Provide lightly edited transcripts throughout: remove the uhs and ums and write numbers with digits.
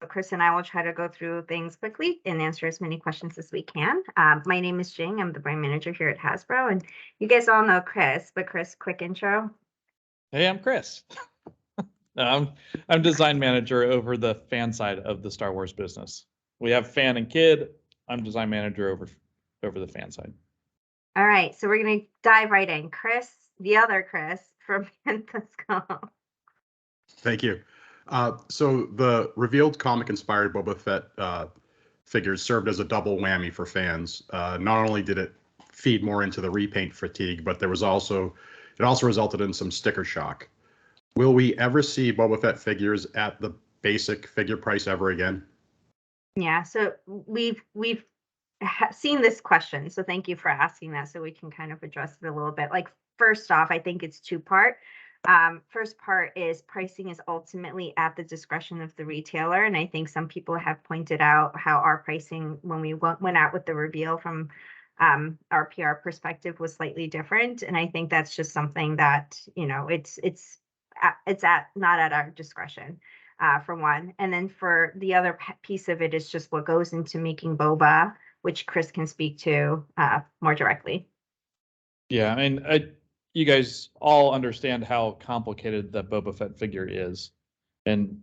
Chris and I will try to go through things quickly and answer as many questions as we can. My name is Jing. I'm the brand manager here at Hasbro, and you guys all know Chris, but Chris, quick intro. Hey, I'm Chris. I'm design manager over the fan side of the Star Wars business. We have fan and kid. I'm design manager over the fan side. All right, so we're going to dive right in. Chris, the other Chris from Panthascom. Thank you. So the revealed comic-inspired Boba Fett figures served as a double whammy for fans. Not only did it feed more into the repaint fatigue, but it also resulted in some sticker shock. Will we ever see Boba Fett figures at the basic figure price ever again? Yeah, so we've seen this question, so thank you for asking that, so we can kind of address it a little bit. Like, first off, I think it's two-part. First part is pricing is ultimately at the discretion of the retailer, and I think some people have pointed out how our pricing when we went out with the reveal from our PR perspective was slightly different, and I think that's just something that, you know, it's not at our discretion, for one, and then for the other piece of it is just what goes into making Boba, which Chris can speak to more directly. Yeah, I mean, you guys all understand how complicated the Boba Fett figure is, and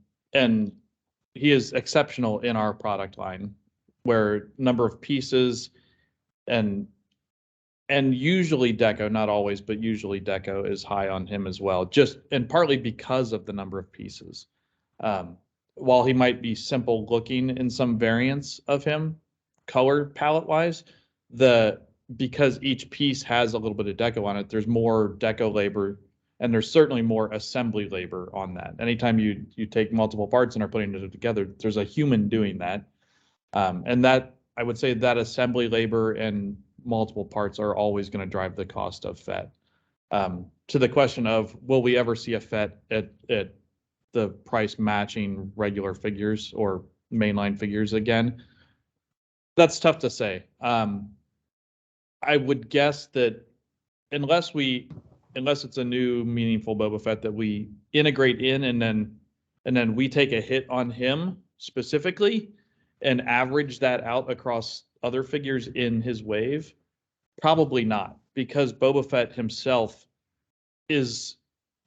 he is exceptional in our product line, where number of pieces and usually deco, not always, but usually deco is high on him as well, just and partly because of the number of pieces. While he might be simple looking in some variants of him, color palette wise, because each piece has a little bit of deco on it, there's more deco labor, and there's certainly more assembly labor on that. Anytime you take multiple parts and are putting it together, there's a human doing that. And that, I would say that assembly labor and multiple parts are always going to drive the cost of Fett. To the question of, will we ever see a Fett at the price matching regular figures or mainline figures again? That's tough to say. I would guess that unless it's a new meaningful Boba Fett that we integrate in and then we take a hit on him specifically and average that out across other figures in his wave, probably not, because Boba Fett himself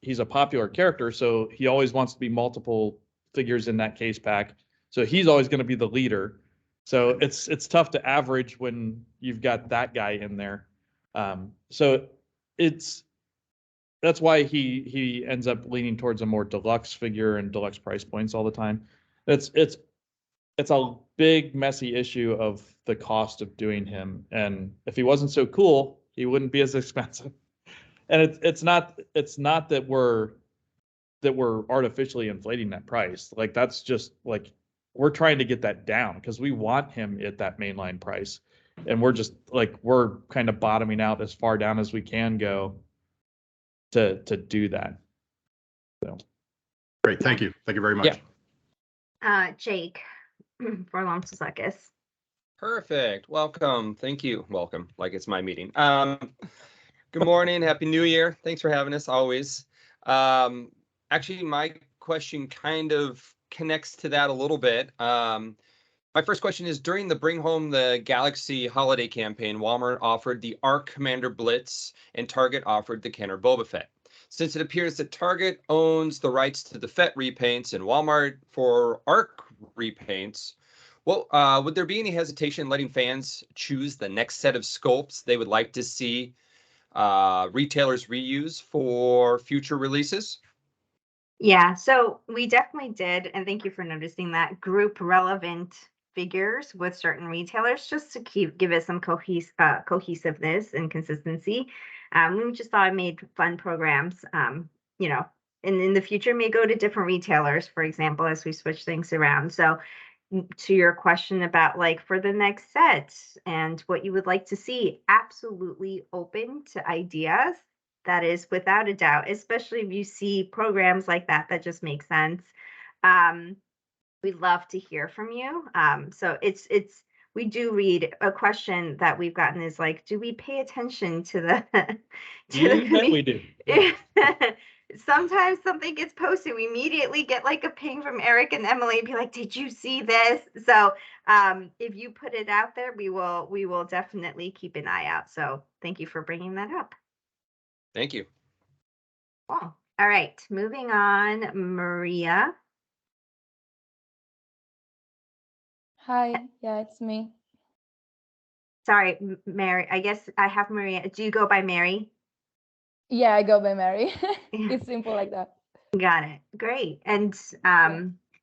he's a popular character, so he always wants to be multiple figures in that case pack. So he's always going to be the leader. So it's tough to average when you've got that guy in there. So that's why he ends up leaning towards a more deluxe figure and deluxe price points all the time. It's a big messy issue of the cost of doing him, and if he wasn't so cool, he wouldn't be as expensive. And it's not that we're artificially inflating that price. Like, that's just like, we're trying to get that down because we want him at that mainline price, and we're kind of bottoming out as far down as we can go to do that. So great, thank you very much. Yeah. Jake for Lomsakis. Perfect. Welcome. Thank you. Welcome. Like it's my meeting. Good morning. Happy New Year. Thanks for having us always. Actually, my question kind of connects to that a little bit. My first question is, during the Bring Home the Galaxy holiday campaign, Walmart offered the ARC Commander Blitz and Target offered the Kenner Boba Fett. Since it appears that Target owns the rights to the Fett repaints and Walmart for ARC repaints, well, would there be any hesitation letting fans choose the next set of sculpts they would like to see retailers reuse for future releases? Yeah, so we definitely did, and thank you for noticing that, group relevant figures with certain retailers just to give it some cohesiveness and consistency. We just thought it made fun programs, you know, and in the future may go to different retailers, for example, as we switch things around. So to your question about like for the next set and what you would like to see, absolutely open to ideas. That is without a doubt, especially if you see programs like that just make sense. We'd love to hear from you. So we do read a question that we've gotten is like, do we pay attention to the we do. Yeah. sometimes something gets posted, we immediately get like a ping from Eric and Emily and be like, did you see this? So if you put it out there, we will definitely keep an eye out. So thank you for bringing that up. Thank you. Cool. All right, moving on, Maria. Hi, yeah, it's me. Sorry, Mary. I guess I have Maria. Do you go by Mary? Yeah, I go by Mary. Yeah. It's simple like that. Got it. Great. And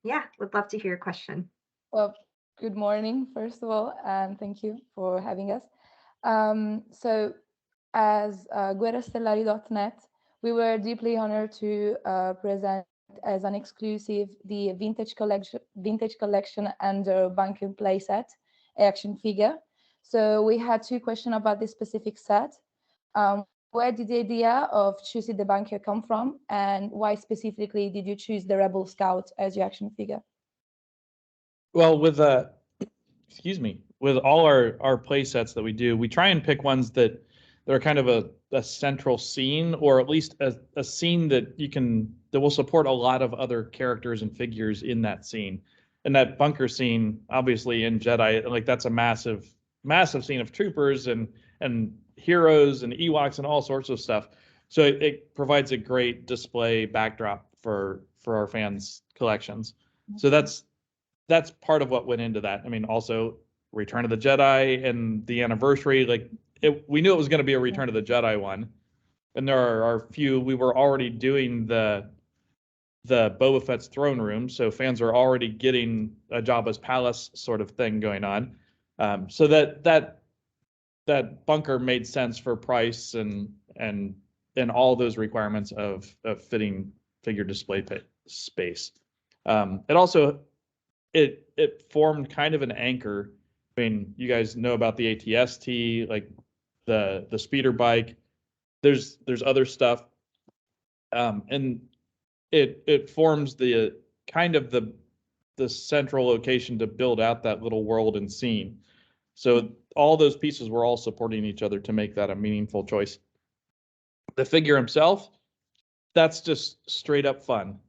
yeah, would love to hear your question. Well, good morning, first of all, and thank you for having us. So, as GuerraStellari.net, we were deeply honored to present as an exclusive the vintage collection under Bunker playset action figure. So we had two questions about this specific set. Where did the idea of choosing the Bunker come from, and why specifically did you choose the Rebel Scout as your action figure? Well, with with all our play sets that we do, we try and pick ones that are kind of a central scene, or at least a scene that will support a lot of other characters and figures in that scene. And that bunker scene, obviously in Jedi, like that's a massive scene of troopers and heroes and Ewoks and all sorts of stuff. So it provides a great display backdrop for our fans' collections. So that's part of what went into that. I mean, also Return of the Jedi and the anniversary, like we knew it was going to be a Return of the Jedi one. And there are a few, we were already doing the Boba Fett's throne room, so fans are already getting a Jabba's palace sort of thing going on. So that bunker made sense for price and all those requirements of fitting figure display space. It also it formed kind of an anchor. I mean, you guys know about the ATST, like the speeder bike. There's other stuff, and it forms the kind of the central location to build out that little world and scene. So all those pieces were all supporting each other to make that a meaningful choice. The figure himself, that's just straight up fun.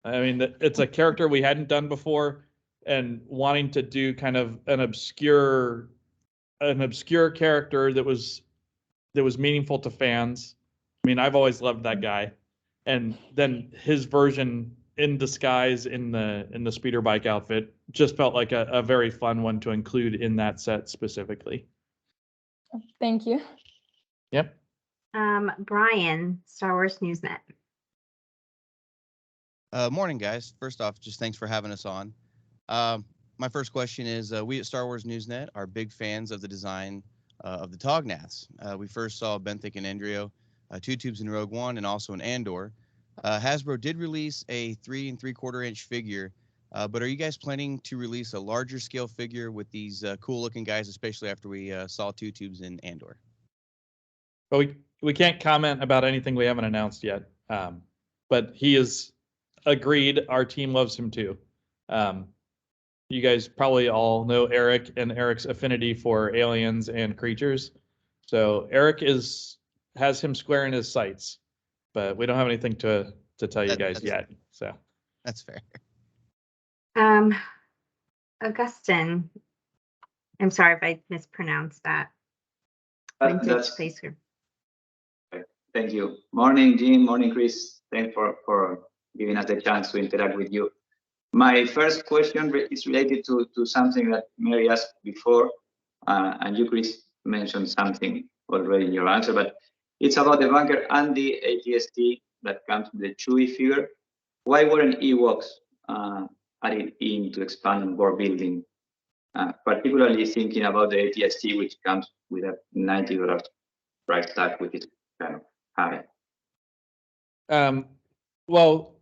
I mean, it's a character we hadn't done before, and wanting to do kind of an obscure character that was meaningful to fans. I mean, I've always loved that guy, and then his version in disguise in the speeder bike outfit just felt like a very fun one to include in that set specifically. Thank you. Yep. Brian, Star Wars Newsnet. Morning, guys. First off, just thanks for having us on. My first question is, we at Star Wars Newsnet are big fans of the design of the Tognas. We first saw Benthic and Endrio, 2 tubes in Rogue One, and also in Andor. Hasbro did release a 3 3/4 inch figure, but are you guys planning to release a larger scale figure with these cool looking guys, especially after we saw 2 tubes in Andor? Well, we can't comment about anything we haven't announced yet, but he is agreed. Our team loves him too. You guys probably all know Eric and Eric's affinity for aliens and creatures. So Eric has him square in his sights, but we don't have anything to tell you guys yet. So that's fair. Augustine. I'm sorry if I mispronounced that. Thank you. Morning, Jim. Morning, Chris. Thanks for giving us the chance to interact with you. My first question is related to something that Mary asked before, and you, Chris, mentioned something already in your answer, but it's about the bunker and the ATST that comes with the Chewie figure. Why weren't Ewoks added in to expand on world building? Particularly thinking about the ATST, which comes with a $90 price tag, which is kind of high. Well,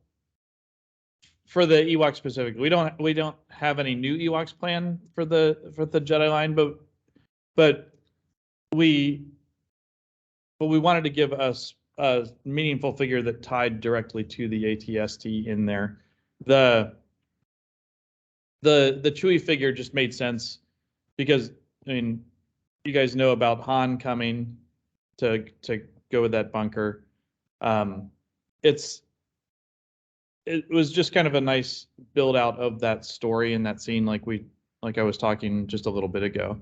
for the Ewok specifically, we don't have any new Ewoks planned for the Jedi line, but we wanted to give us a meaningful figure that tied directly to the ATST in there. The Chewie figure just made sense because, I mean, you guys know about Han coming to go with that bunker. it was just kind of a nice build out of that story and that scene, like I was talking just a little bit ago.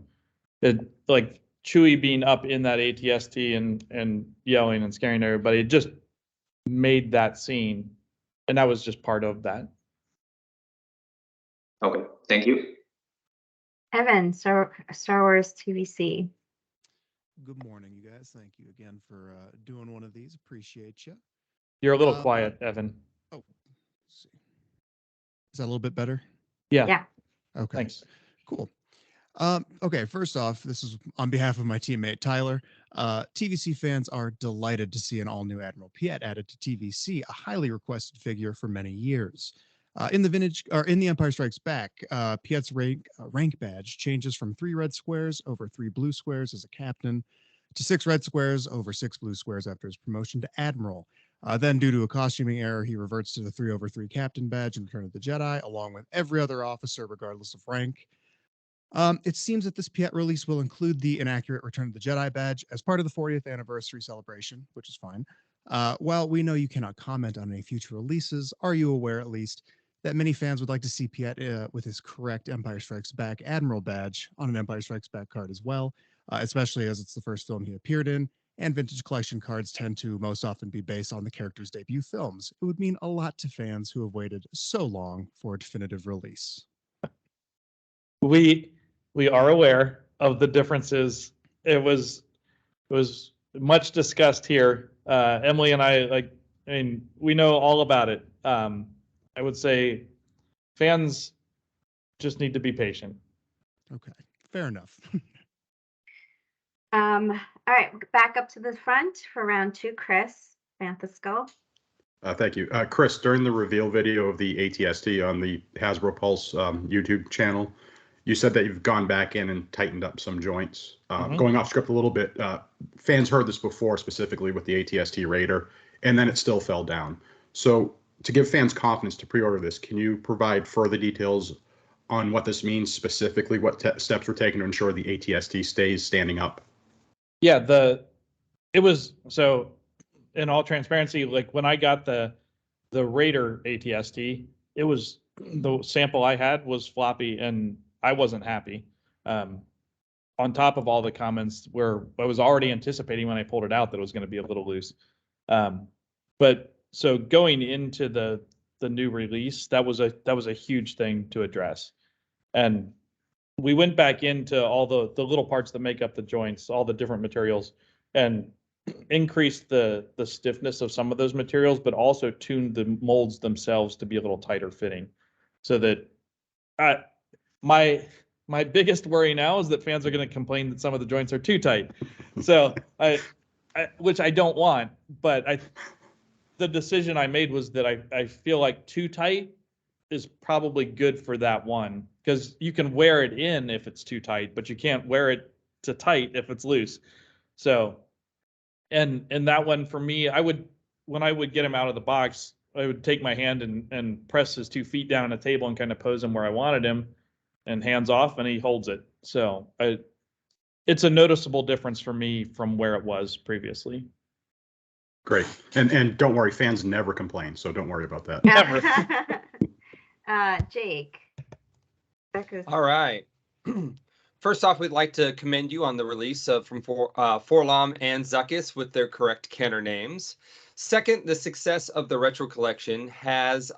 It like Chewie being up in that ATST and yelling and scaring everybody, it just made that scene, and that was just part of that. Okay, thank you. Evan, Star Wars TVC. Good morning, you guys. Thank you again for doing one of these. Appreciate you. You're a little quiet, Evan. Oh, let's see. Is that a little bit better? Yeah. Yeah. Okay. Thanks. Cool. Okay, first off, this is on behalf of my teammate Tyler. TVC fans are delighted to see an all-new Admiral Piet added to TVC, a highly requested figure for many years. In the Empire Strikes Back, Piet's rank badge changes from 3 red squares over 3 blue squares as a captain to 6 red squares over 6 blue squares after his promotion to Admiral. Then, due to a costuming error, he reverts to the 3 over 3 captain badge in Return of the Jedi, along with every other officer, regardless of rank. It seems that this Piet release will include the inaccurate Return of the Jedi badge as part of the 40th anniversary celebration, which is fine. While we know you cannot comment on any future releases, are you aware, at least, that many fans would like to see Piet with his correct Empire Strikes Back Admiral badge on an Empire Strikes Back card as well, especially as it's the first film he appeared in, and vintage collection cards tend to most often be based on the character's debut films. It would mean a lot to fans who have waited so long for a definitive release. We are aware of the differences. It was much discussed here. Emily and I we know all about it. I would say fans just need to be patient. Okay, fair enough. All right, back up to the front for round 2, Chris Bantha Skull. Thank you. Chris, during the reveal video of the ATST on the Hasbro Pulse YouTube channel, you said that you've gone back in and tightened up some joints. Going off script a little bit, fans heard this before, specifically with the ATST Raider, and then it still fell down. So to give fans confidence to pre-order this, can you provide further details on what this means specifically, what steps were taken to ensure the ATST stays standing up? Yeah, it was, so in all transparency, like when I got the Raider ATST, it was, the sample I had was floppy and I wasn't happy. On top of all the comments where I was already anticipating when I pulled it out that it was going to be a little loose. But so going into the new release, that was a huge thing to address. And we went back into all the little parts that make up the joints, all the different materials, and increased the stiffness of some of those materials, but also tuned the molds themselves to be a little tighter fitting. So that my biggest worry now is that fans are going to complain that some of the joints are too tight. So which I don't want, but the decision I made was that I feel like too tight is probably good for that one, because you can wear it in if it's too tight, but you can't wear it to tight if it's loose. So, and that one for me, when I would get him out of the box, I would take my hand and press his 2 feet down on a table and kind of pose him where I wanted him, and hands off, and he holds it. So it's a noticeable difference for me from where it was previously. Great. And don't worry, fans never complain, so don't worry about that. Never. Jake. All right. First off, we'd like to commend you on the release of from Forlom and Zuckus with their correct Kenner names. Second, the success of the retro collection has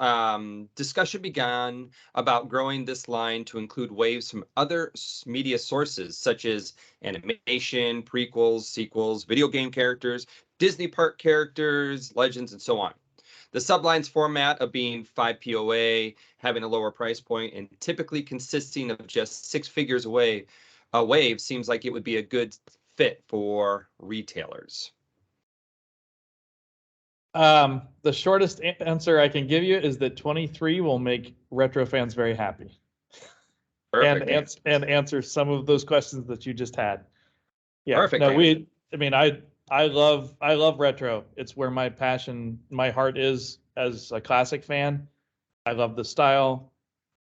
discussion begun about growing this line to include waves from other media sources such as animation, prequels, sequels, video game characters, Disney park characters, legends, and so on. The subline's format of being 5 POA, having a lower price point, and typically consisting of just 6 figures a wave seems like it would be a good fit for retailers. The shortest answer I can give you is that 23 will make retro fans very happy. Perfect. And answer some of those questions that you just had. Yeah. Perfect. No, I love retro. It's where my heart is as a classic fan. I love the style,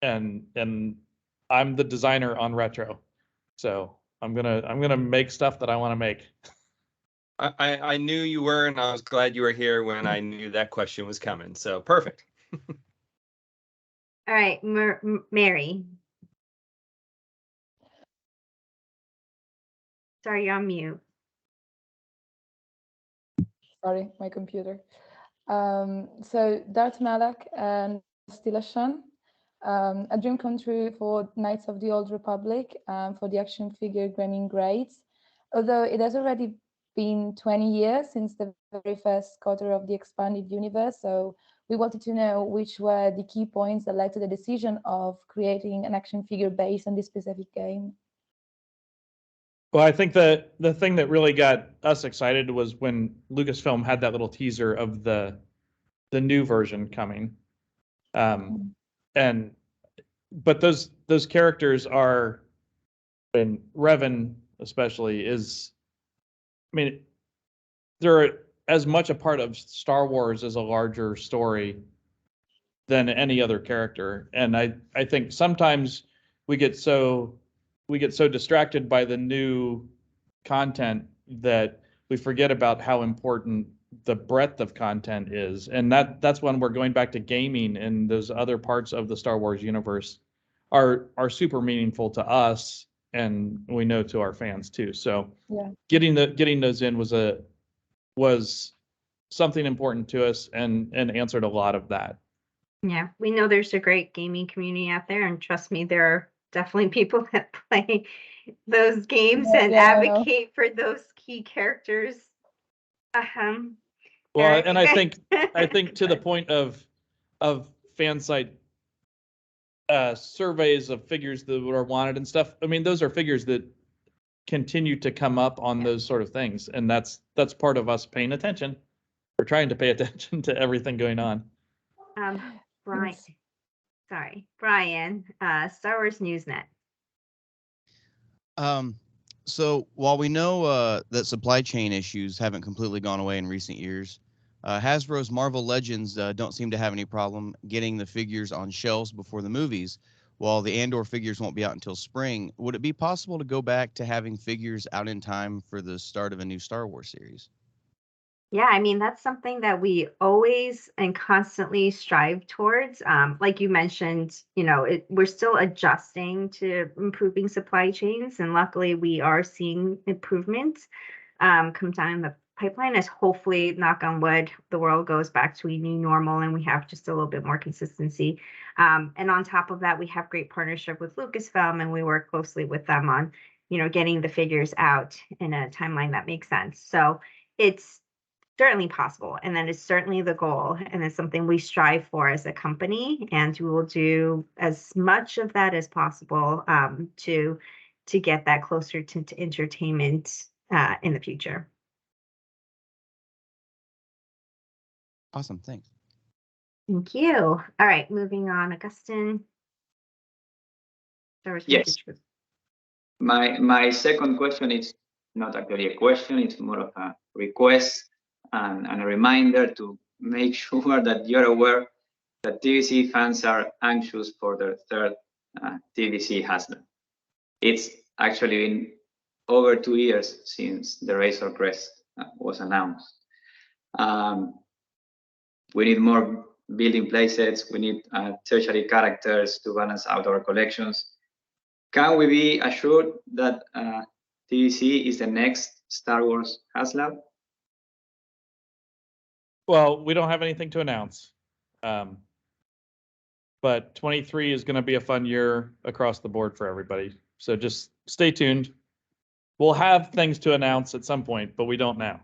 and I'm the designer on retro. So I'm gonna make stuff that I want to make. I knew you were, and I was glad you were here when I knew that question was coming. So perfect. All right, Mary. Sorry, you're on mute. Sorry, my computer. So Darth Malak and Stilashan, a dream come true for Knights of the Old Republic, for the action figure Gremlin Grades. Although it has already been 20 years since the very first quarter of the expanded universe, so we wanted to know which were the key points that led to the decision of creating an action figure based on this specific game. Well, I think the thing that really got us excited was when Lucasfilm had that little teaser of the new version coming. But those characters are, and Revan especially is, I mean, they're as much a part of Star Wars as a larger story than any other character. And I think sometimes we get so distracted by the new content that we forget about how important the breadth of content is. And that's when we're going back to gaming, and those other parts of the Star Wars universe are super meaningful to us, and we know to our fans too. So yeah, getting those in was something important to us, and answered a lot of that. Yeah, we know there's a great gaming community out there, and trust me, there are definitely people that play those games and advocate for those key characters. Well, and I think to the point of fan site surveys of figures that are wanted and stuff. I mean, those are figures that continue to come up on those sort of things, and that's part of us paying attention. We're trying to pay attention to everything going on. Brian, Brian, Star Wars Newsnet. So while we know that supply chain issues haven't completely gone away in recent years, Hasbro's Marvel Legends don't seem to have any problem getting the figures on shelves before the movies. While the Andor figures won't be out until spring, would it be possible to go back to having figures out in time for the start of a new Star Wars series? Yeah, I mean, that's something that we always and constantly strive towards. Like you mentioned, we're still adjusting to improving supply chains, and luckily we are seeing improvements come down the pipeline as, hopefully, knock on wood, the world goes back to a new normal and we have just a little bit more consistency. And on top of that, we have great partnership with Lucasfilm, and we work closely with them on, getting the figures out in a timeline that makes sense. So it's certainly possible, and that is certainly the goal, and it's something we strive for as a company, and we will do as much of that as possible to get that closer to entertainment in the future. Awesome, thanks. Thank you. All right, moving on, Augustine. Yes. My second question is not actually a question, it's more of a request and a reminder to make sure that you're aware that TVC fans are anxious for their third TVC Haslab. It's actually been over 2 years since the Razor Crest was announced. We need more building playsets, we need tertiary characters to balance out our collections. Can we be assured that TVC is the next Star Wars Haslab? Well, we don't have anything to announce. But 23 is going to be a fun year across the board for everybody. So just stay tuned. We'll have things to announce at some point, but we don't now.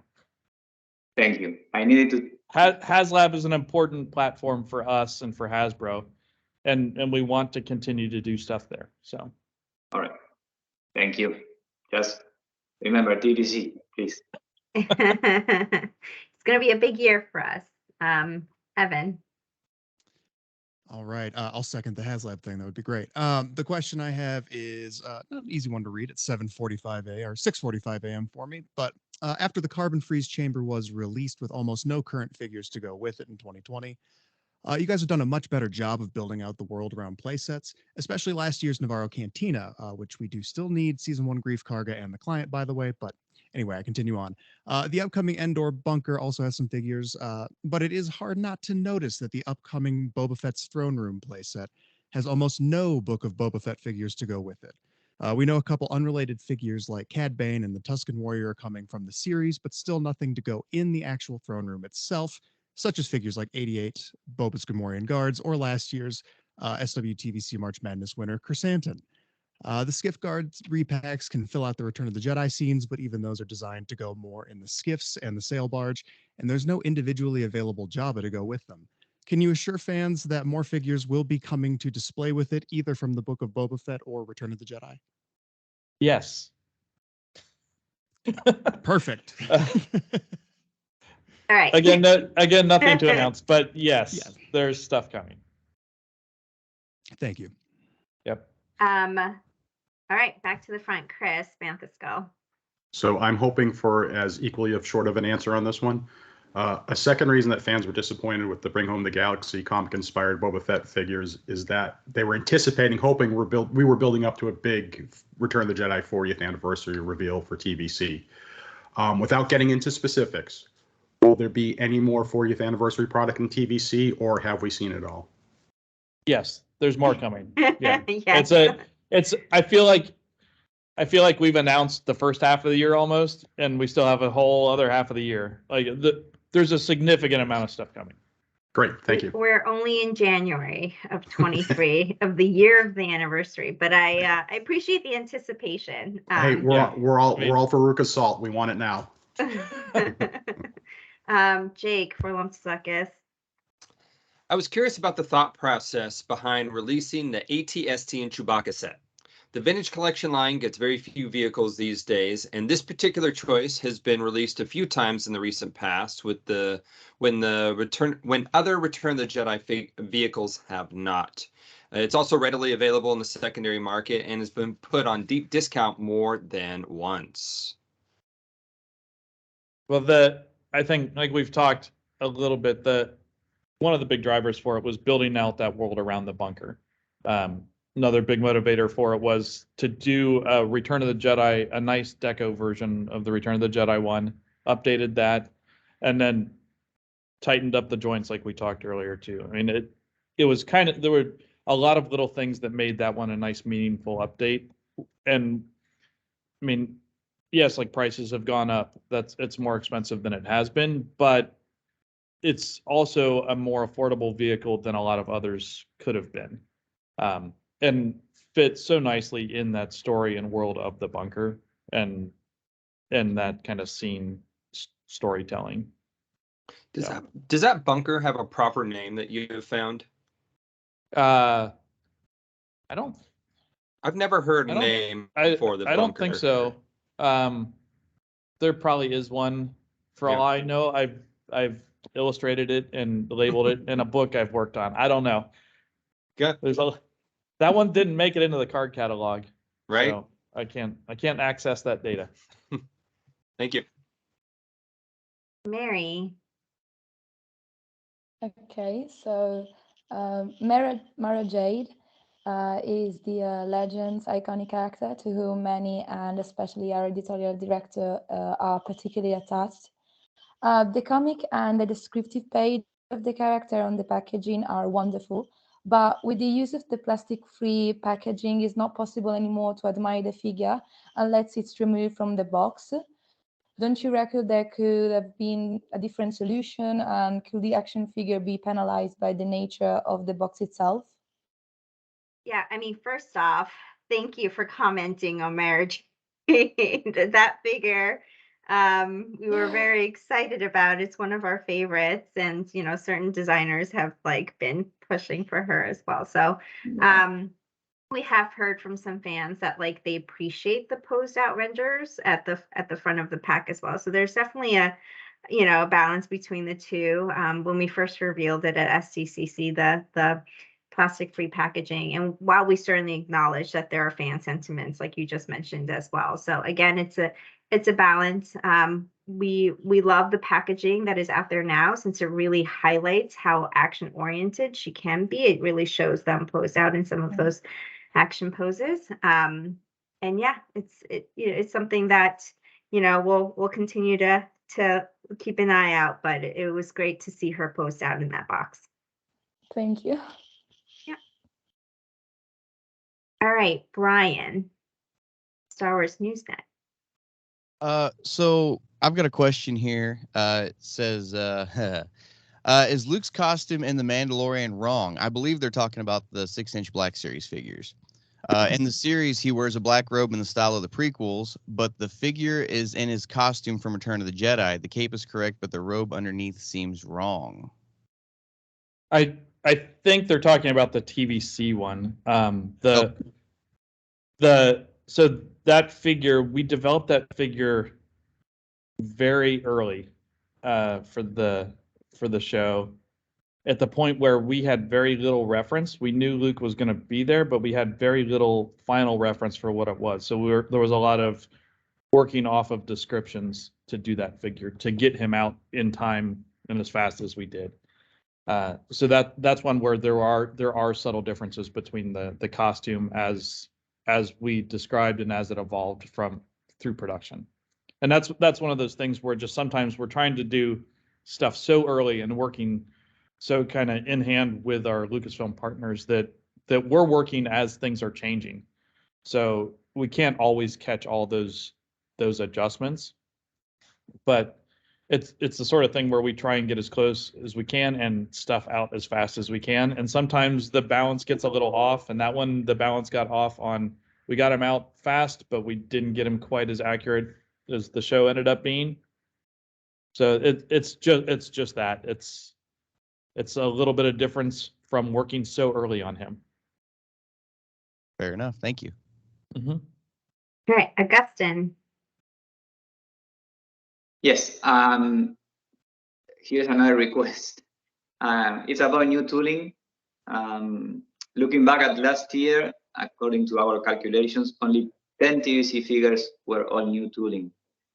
Thank you. I needed to. Haslab is an important platform for us and for Hasbro, and we want to continue to do stuff there. So. All right. Thank you. Just remember TVC, please. It's going to be a big year for us. Evan. All right, I'll second the Haslab thing. That would be great. The question I have is not an easy one to read. It's 7:45 a.m. or 6:45 a.m. for me. But after the Carbon Freeze Chamber was released with almost no current figures to go with it in 2020, you guys have done a much better job of building out the world around playsets, especially last year's Navarro Cantina, which we do still need Season 1 Grief Karga and the client, by the way. But Anyway, I continue on. The upcoming Endor bunker also has some figures, but it is hard not to notice that the upcoming Boba Fett's throne room playset has almost no Book of Boba Fett figures to go with it. We know a couple unrelated figures like Cad Bane and the Tusken Warrior are coming from the series, but still nothing to go in the actual throne room itself, such as figures like 88, Boba's Gamorrean Guards, or last year's SWTVC March Madness winner, Chrysanthemum. The Skiff Guards repacks can fill out the Return of the Jedi scenes, but even those are designed to go more in the skiffs and the sail barge, and there's no individually available Jabba to go with them. Can you assure fans that more figures will be coming to display with it, either from the Book of Boba Fett or Return of the Jedi? Yes. Perfect. All right. Again, nothing to announce, but yes, there's stuff coming. Thank you. Yep. All right, back to the front. Chris, Banthas, go. So I'm hoping for as equally of short of an answer on this one. A second reason that fans were disappointed with the Bring Home the Galaxy comic-inspired Boba Fett figures is that they were anticipating, hoping we were building up to a big Return of the Jedi 40th anniversary reveal for TVC. Without getting into specifics, will there be any more 40th anniversary product in TVC, or have we seen it all? Yes, there's more coming. Yeah, Yes. I feel like we've announced the first half of the year almost, and we still have a whole other half of the year. There's a significant amount of stuff coming. Great, thank you. We're only in January of 23 of the year of the anniversary, but I appreciate the anticipation. Hey, we're all for Ruka Salt. We want it now. Jake for Lumpsuckus. I was curious about the thought process behind releasing the AT-ST and Chewbacca set. The Vintage Collection line gets very few vehicles these days, and this particular choice has been released a few times in the recent past when other Return of the Jedi vehicles have not. It's also readily available in the secondary market and has been put on deep discount more than once. Well, I think, like we've talked a little bit, one of the big drivers for it was building out that world around the bunker. Another big motivator for it was to do a Return of the Jedi, a nice deco version of the Return of the Jedi one, updated that, and then tightened up the joints like we talked earlier too. I mean, it was kind of, there were a lot of little things that made that one a nice, meaningful update. And I mean, yes, like prices have gone up. It's more expensive than it has been, but it's also a more affordable vehicle than a lot of others could have been. And fits so nicely in that story and world of the bunker and that kind of scene storytelling. Does that bunker have a proper name that you have found? I've never heard a name for the bunker. I don't think so. There probably is one. For all I know, I've illustrated it and labeled it in a book I've worked on. I don't know. Good. That one didn't make it into the card catalog, right? So I can't access that data. Thank you, Mary. Okay, so Mara Jade is the Legends iconic character to whom many, and especially our editorial director, are particularly attached. The comic and the descriptive page of the character on the packaging are wonderful, but with the use of the plastic-free packaging, it's not possible anymore to admire the figure unless it's removed from the box. Don't you reckon there could have been a different solution, and could the action figure be penalized by the nature of the box itself? Yeah, I mean, first off, thank you for commenting on marriage. That figure, we were very excited about. It's one of our favorites, and certain designers have been pushing for her as well. So we have heard from some fans that they appreciate the posed out renders at the front of the pack as well. So there's definitely a balance between the two. When we first revealed it at STCC, the plastic free packaging, and while we certainly acknowledge that there are fan sentiments like you just mentioned as well. So again, it's a balance. We love the packaging that is out there now, since it really highlights how action oriented she can be. It really shows them posed out in some of those action poses. And yeah, it's something that we'll continue to keep an eye out, but it was great to see her post out in that box. Thank you. All right, Brian, Star Wars Newsnet. So I've got a question here. It says, is Luke's costume in The Mandalorian wrong? I believe they're talking about the 6-inch Black Series figures. In the series, he wears a black robe in the style of the prequels, but the figure is in his costume from Return of the Jedi. The cape is correct, but the robe underneath seems wrong. I think they're talking about the TVC one. So that figure, we developed that figure very early for the show, at the point where we had very little reference. We knew Luke was going to be there, but we had very little final reference for what it was. So there was a lot of working off of descriptions to do that figure, to get him out in time and as fast as we did. So that's one where there are subtle differences between the costume as we described and as it evolved through production. And that's one of those things where just sometimes we're trying to do stuff so early and working so kind of in hand with our Lucasfilm partners that we're working as things are changing. So we can't always catch all those adjustments, but it's the sort of thing where we try and get as close as we can and stuff out as fast as we can. And sometimes the balance gets a little off, and that one, the balance got off on, we got him out fast, but we didn't get him quite as accurate as the show ended up being. So it's just that. It's a little bit of difference from working so early on him. Fair enough. Thank you. Mm-hmm. All right, Augustine. Yes. Here's another request. It's about new tooling. Looking back at last year, according to our calculations, only 10 TVC figures were all new tooling.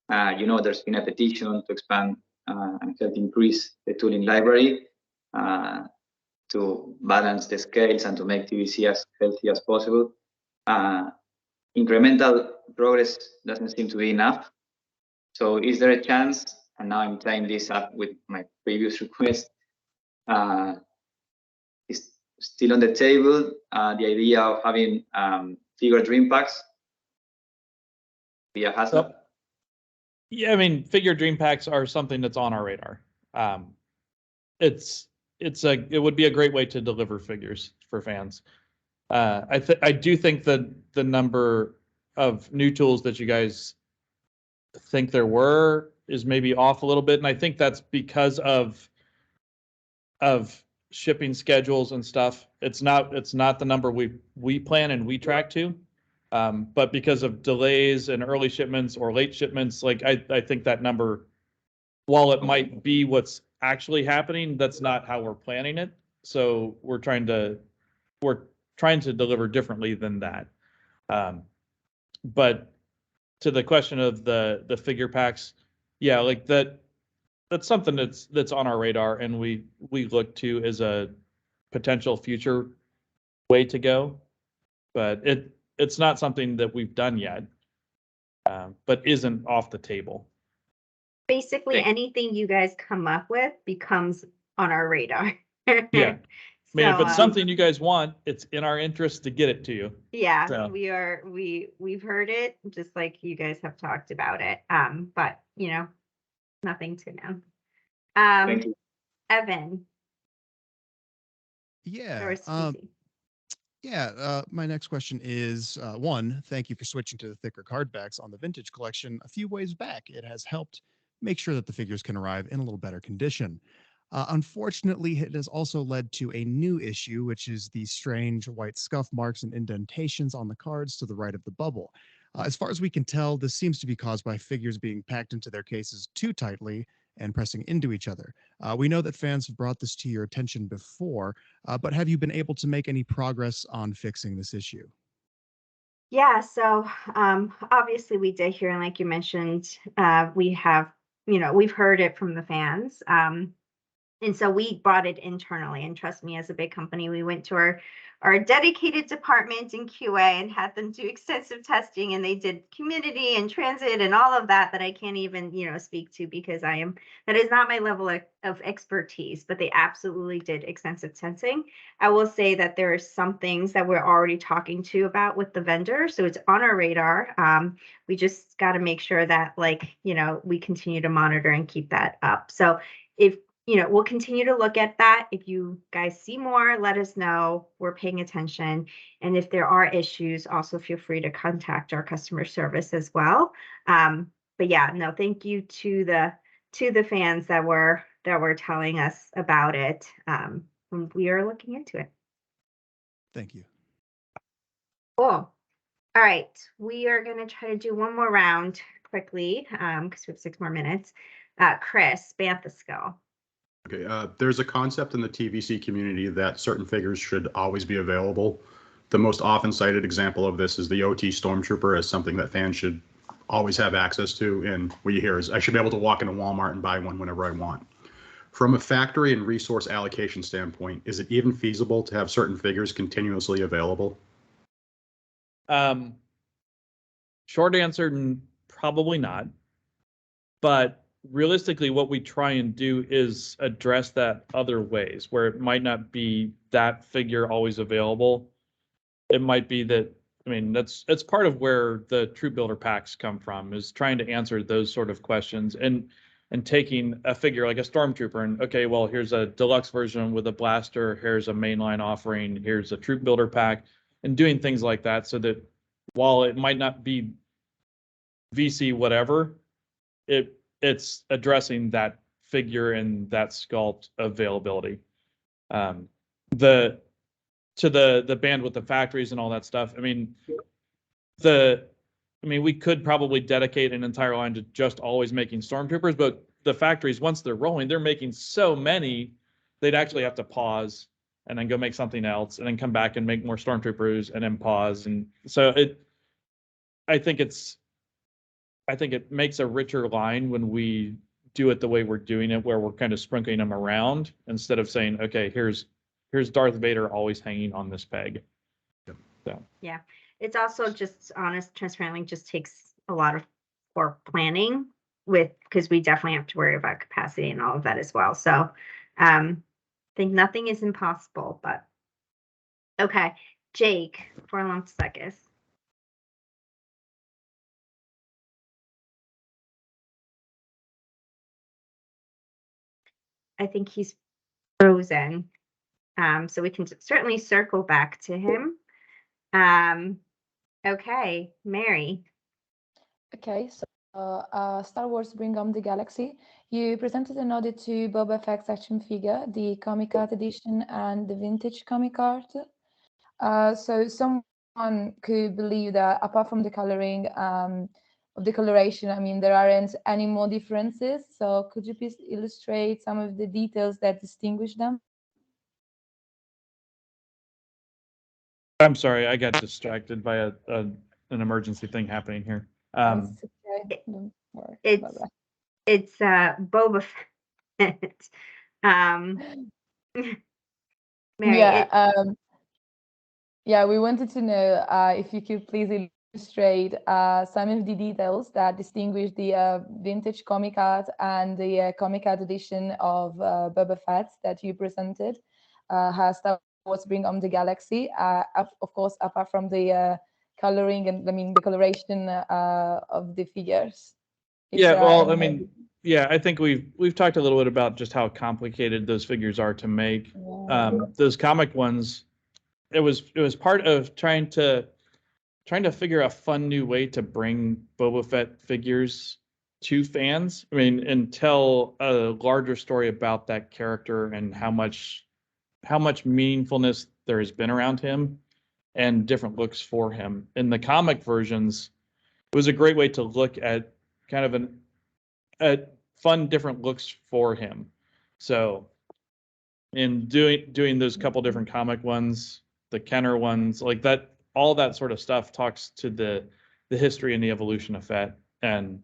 There's been a petition to expand and help increase the tooling library to balance the scales and to make TVC as healthy as possible. Incremental progress doesn't seem to be enough. So is there a chance, and now I'm tying this up with my previous request, is still on the table, the idea of having figure dream packs via Haslab? Yeah, I mean, figure dream packs are something that's on our radar. It would be a great way to deliver figures for fans. I do think that the number of new tools that you guys think there were is maybe off a little bit, and I think that's because of shipping schedules and stuff. It's not the number we plan and we track to, but because of delays and early shipments or late shipments, like I think that number, while it might be what's actually happening, that's not how we're planning it. So we're trying to deliver differently than that. But to the question of the figure packs, yeah, like that's something that's on our radar, and we look to as a potential future way to go, but it's not something that we've done yet, but isn't off the table. Basically, anything you guys come up with becomes on our radar. Yeah. I mean, if it's something you guys want, it's in our interest to get it to you. Yeah, so. we've heard it, just like you guys have talked about it. But nothing to know. Thank you. Evan. Yeah. My next question is, one, thank you for switching to the thicker card backs on the vintage collection a few ways back. It has helped make sure that the figures can arrive in a little better condition. Unfortunately, it has also led to a new issue, which is the strange white scuff marks and indentations on the cards to the right of the bubble. As far as we can tell, this seems to be caused by figures being packed into their cases too tightly and pressing into each other. We know that fans have brought this to your attention before, but have you been able to make any progress on fixing this issue? Yeah, so obviously we did hear, and like you mentioned, we have, we've heard it from the fans. And so we brought it internally. And trust me, as a big company, we went to our dedicated department in QA and had them do extensive testing, and they did community and transit and all of that I can't even, speak to, because that is not my level of expertise, but they absolutely did extensive testing. I will say that there are some things that we're already talking to about with the vendor. So it's on our radar. We just got to make sure that we continue to monitor and keep that up. So if we'll continue to look at that. If you guys see more, let us know. We're paying attention. And if there are issues, also feel free to contact our customer service as well. But yeah, no, thank you to the fans that were telling us about it. We are looking into it. Thank you. Cool. All right. We are going to try to do one more round quickly because we have 6 more minutes. Chris, Bantha skill. Okay, there's a concept in the TVC community that certain figures should always be available. The most often cited example of this is the OT Stormtrooper as something that fans should always have access to. And what you hear is, I should be able to walk into Walmart and buy one whenever I want. From a factory and resource allocation standpoint, is it even feasible to have certain figures continuously available? Short answer, probably not. But realistically, what we try and do is address that other ways where it might not be that figure always available. It might be that, that's part of where the Troop Builder packs come from, is trying to answer those sort of questions and taking a figure like a Stormtrooper and, okay, well, here's a deluxe version with a blaster, here's a mainline offering, here's a Troop Builder pack, and doing things like that so that while it might not be VC whatever, it's addressing that figure and that sculpt availability. The band with the factories and all that stuff. We could probably dedicate an entire line to just always making Stormtroopers, but the factories, once they're rolling, they're making so many, they'd actually have to pause and then go make something else and then come back and make more Stormtroopers and then pause. And so I think it makes a richer line when we do it the way we're doing it, where we're kind of sprinkling them around instead of saying, okay, here's Darth Vader always hanging on this peg. So. Yeah, it's also just transparently just takes a lot of core planning because we definitely have to worry about capacity and all of that as well. So I think nothing is impossible, but okay. Jake, for a long second. I think he's frozen. So we can certainly circle back to him. Okay, Mary. Okay, so Star Wars Bring On the Galaxy. You presented an audit to Boba Fett's action figure, the comic art edition and the vintage comic art. So someone could believe that apart from the coloring of the coloration, there aren't any more differences. So could you please illustrate some of the details that distinguish them? I'm sorry, I got distracted by an emergency thing happening here. It's okay. Don't worry. It's Boba Fett. Mary, yeah, we wanted to know if you could please illustrate some of the details that distinguish the vintage comic art and the comic art edition of Boba Fett that you presented. Has Star Wars Bring On the Galaxy, of course, apart from the coloring and the coloration of the figures. Yeah, I think we've talked a little bit about just how complicated those figures are to make. Yeah. Those comic ones, it was part of trying to figure a fun new way to bring Boba Fett figures to fans. And tell a larger story about that character and how much meaningfulness there has been around him and different looks for him. In the comic versions, it was a great way to look at kind of a fun different looks for him. So in doing those couple different comic ones, the Kenner ones, like that, all that sort of stuff talks to the history and the evolution of Fett and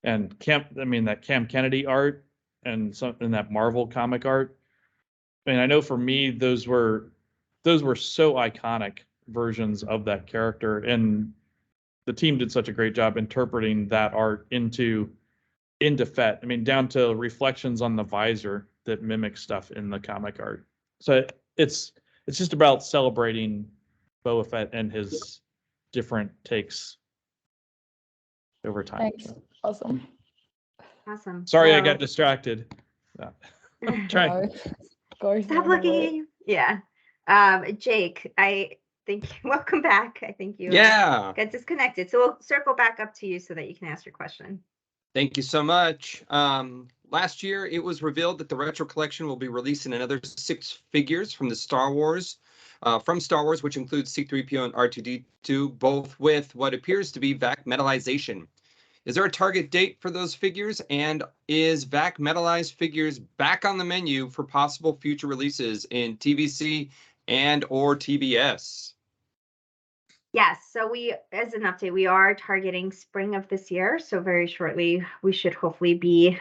that Cam Kennedy art and some in that Marvel comic art. And I know for me, those were so iconic versions of that character, and the team did such a great job interpreting that art into Fett. I mean, down to reflections on the visor that mimic stuff in the comic art. So it's just about celebrating Boba Fett and his different takes over time. Thanks. Awesome. Awesome. Sorry, I Well, got distracted. I'm trying. Of course. Stop no looking at worries. you. Yeah. Jake, I think welcome back. I think you Yeah. got disconnected. So we'll circle back up to you so that you can ask your question. Thank you so much. Last year, it was revealed that the Retro Collection will be releasing another 6 figures from Star Wars, which includes C-3PO and R2-D2, both with what appears to be VAC metallization. Is there a target date for those figures? And is VAC metallized figures back on the menu for possible future releases in TVC and or TBS? Yes, so as an update, we are targeting spring of this year. So very shortly, we should hopefully be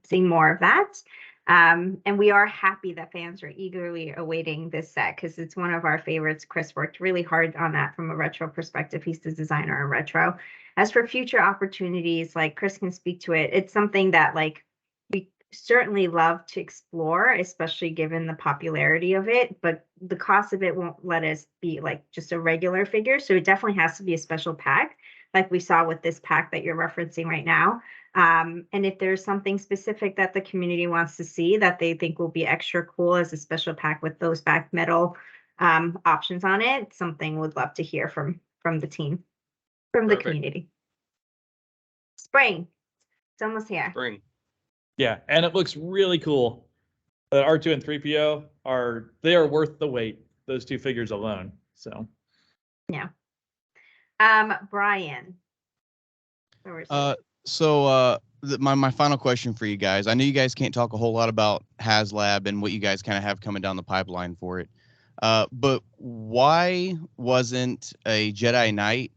seeing more of that. And we are happy that fans are eagerly awaiting this set because it's one of our favorites. Chris worked really hard on that from a retro perspective. He's the designer on retro. As for future opportunities, like Chris can speak to it, it's something that like we certainly love to explore, especially given the popularity of it, but the cost of it won't let us be like just a regular figure. So it definitely has to be a special pack, like we saw with this pack that you're referencing right now. And if there's something specific that the community wants to see that they think will be extra cool as a special pack with those back metal options on it, something we'd love to hear from the team, from the community. Spring, it's almost here. Spring. Yeah, and it looks really cool. The R2 and 3PO are worth the wait. Those 2 figures alone. So yeah. Brian. My final question for you guys. I know you guys can't talk a whole lot about Haslab and what you guys kind of have coming down the pipeline for it. But why wasn't a Jedi Knight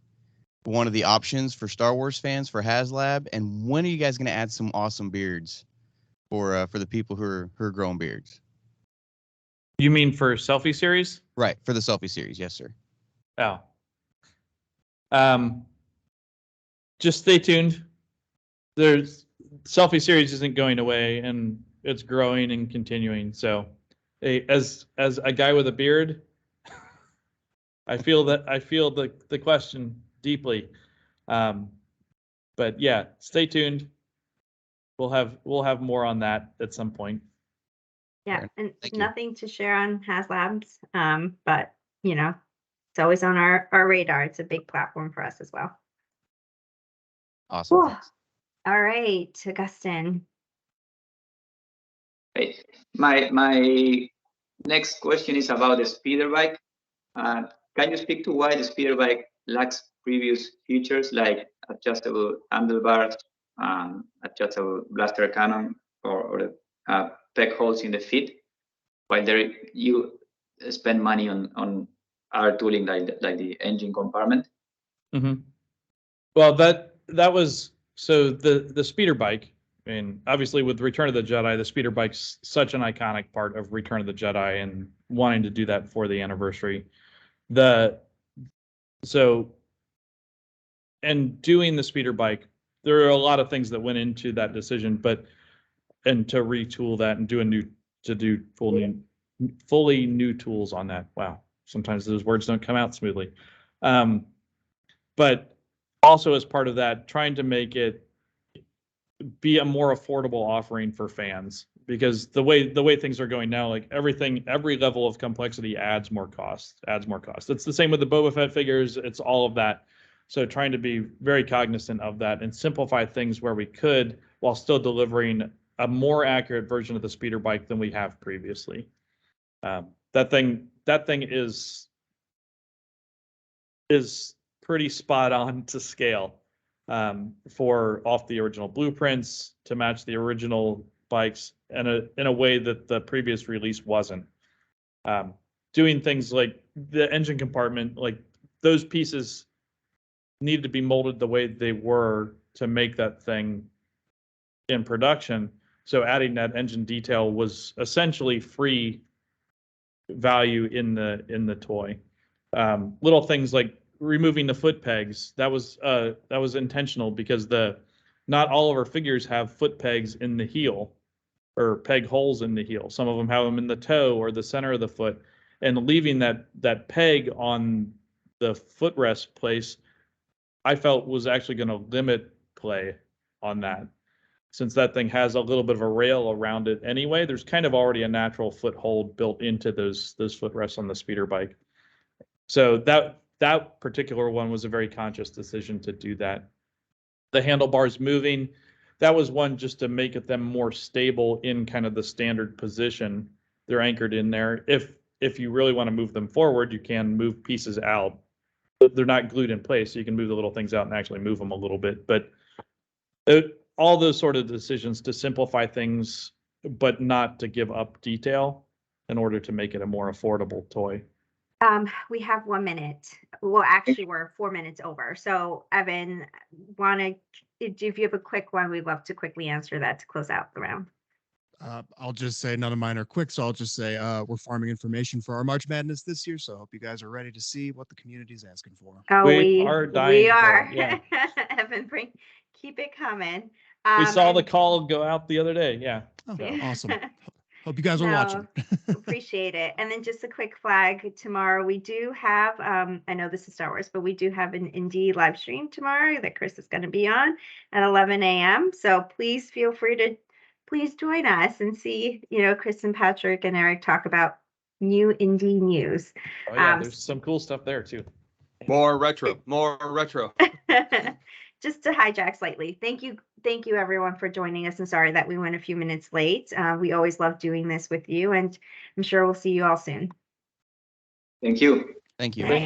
one of the options for Star Wars fans for Haslab? And when are you guys going to add some awesome beards for the people who are growing beards? You mean for selfie series? Right, for the selfie series, yes, sir. Oh. Just stay tuned. There's selfie series isn't going away, and it's growing and continuing. So, as a guy with a beard, I feel the question deeply. But yeah, stay tuned. We'll have more on that at some point. Yeah, and Thank you. nothing to share on Haslabs, but you know, it's always on our radar. It's a big platform for us as well. Awesome. Cool. All right, Augustine. Hey, my next question is about the speeder bike. Can you speak to why the speeder bike lacks previous features like adjustable handlebars, adjustable blaster cannon, or peg holes in the feet, while there you spend money on other tooling like the engine compartment? Mm-hmm. Well, that was so the speeder bike. I mean, obviously with Return of the Jedi, the speeder bike's such an iconic part of Return of the Jedi, and wanting to do that for the anniversary. And doing the speeder bike, there are a lot of things that went into that decision, and to retool that and do fully new tools on that. Wow, sometimes those words don't come out smoothly. But also as part of that, trying to make it be a more affordable offering for fans, because the way things are going now, like every level of complexity adds more cost. It's the same with the Boba Fett figures. It's all of that. So trying to be very cognizant of that and simplify things where we could, while still delivering a more accurate version of the speeder bike than we have previously. That thing is pretty spot on to scale, for off the original blueprints to match the original bikes in a way that the previous release wasn't. Doing things like the engine compartment, like those pieces needed to be molded the way they were to make that thing in production. So adding that engine detail was essentially free value in the toy. Little things like removing the foot pegs, that was intentional because not all of our figures have foot pegs in the heel or peg holes in the heel. Some of them have them in the toe or the center of the foot, and leaving that peg on the footrest place, I felt was actually going to limit play on that. Since that thing has a little bit of a rail around it anyway, there's kind of already a natural foothold built into those footrests on the speeder bike. So that particular one was a very conscious decision to do that. The handlebars moving, that was one just to make them more stable in kind of the standard position. They're anchored in there. If you really want to move them forward, you can move pieces out. They're not glued in place, so you can move the little things out and actually move them a little bit. But all those sort of decisions to simplify things, but not to give up detail in order to make it a more affordable toy. We have 1 minute. Well, actually, we're 4 minutes over. So, Evan, if you have a quick one, we'd love to quickly answer that to close out the round. I'll just say none of mine are quick, so I'll just say we're farming information for our March Madness this year, so I hope you guys are ready to see what the community is asking for. Oh, We are dying we for are. it, yeah. Evan, keep it coming. We saw the call go out the other day. Yeah. Oh, So. awesome. Hope you guys are watching. Appreciate it. And then just a quick flag, tomorrow we do have, I know this is Star Wars, but we do have an indie live stream tomorrow that Chris is going to be on at 11 a.m. So please feel free to join us and see, Chris and Patrick and Eric talk about new indie news. Oh yeah, there's some cool stuff there too. More retro. Just to hijack slightly. Thank you everyone for joining us, and sorry that we went a few minutes late. We always love doing this with you, and I'm sure we'll see you all soon. Thank you. Thank you. Right.